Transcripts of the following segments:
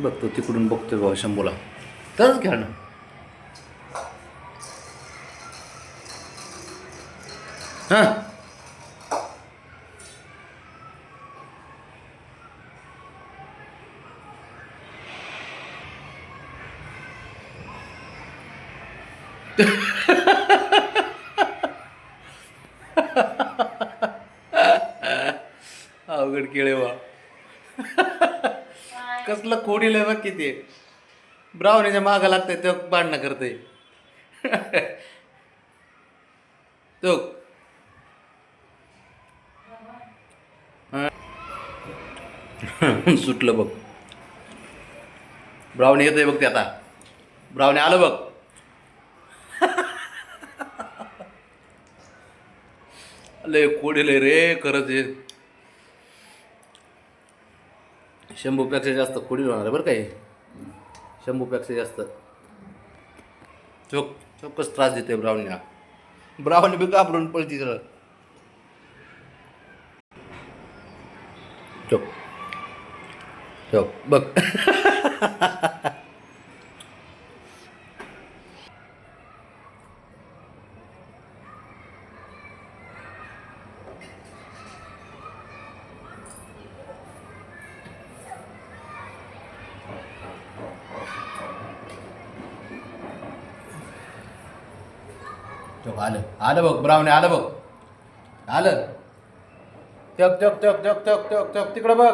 बघतो तिकडून बघतोय बाबा शंभूला. तरच खेळणं. हां. अवघड केळे वा. कसलं खोडील बघ किती. ब्राह्मणीच्या मागं लागतंय तो भांडणं करतंय. तो सुटलं बघ. ब्राह्मणी येतोय बघ ते आता. ब्राह्मणी आलं बघ. लय खोडील रे खरंच हे. शंभूपेक्षा जास्त खोडील होणार आहे बरं काय. शंभूपेक्षा जास्त चोक्कस त्रास देते ब्राह्मणीला. ब्राह्मणी बी घाबरून पळती सरळ. चोक चोक बघ. चोक आलं आलं बघ. ब्राह्मणी आलं बघ. आलं. चक चक चक चक चक चक चक तिकडं बघ.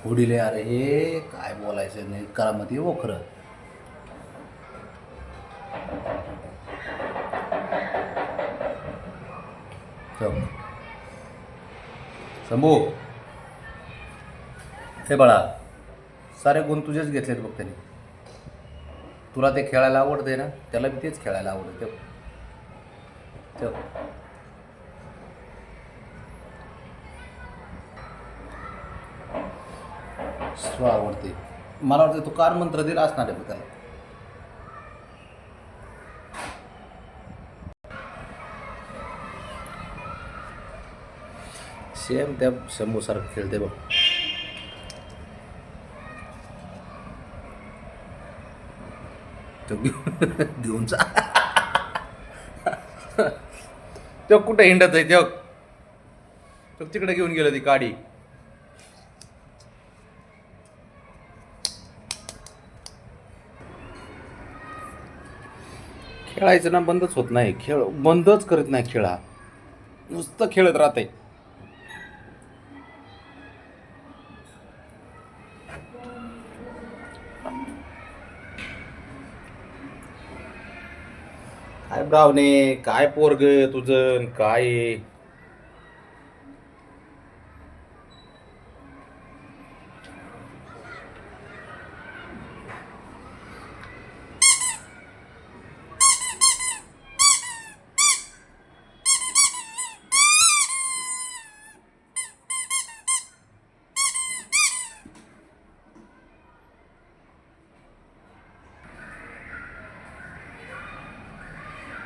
पुढील अरे हे काय बोलायचं नाही करामती हो खरं. शंभू हे बाळा सारे गुण तुझेच घेतलेत बघ त्याने. तुला ते खेळायला आवडते ना त्याला बी तेच खेळायला आवडतं. स्व आवडते. मला वाटतं तू कार मंत्र दिला असणार आहे बघ त्याला. सेम त्या शंभू सारखं खेळते बघ. तो घेऊन जा. तो कुठं हिंडत आहे तो तिकडे घेऊन गेलं ती गाडी. खेळायचं ना बंदच होत नाही. खेळ बंदच करत नाही. खेळा नुसतं खेळत राहते. काय ब्रावणे काय पोरग तुझं काय.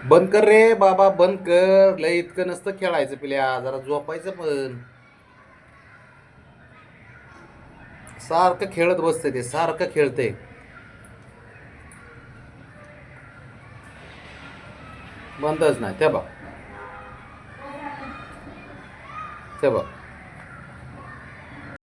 बंद कर रे बाबा बंद कर. लय इतकं नसतं खेळायचं पिल्या. जरा झोपायचं पण. सारखं खेळत बसते ते. सारखं खेळते. बंदच नाही. ते बघ ते बघ.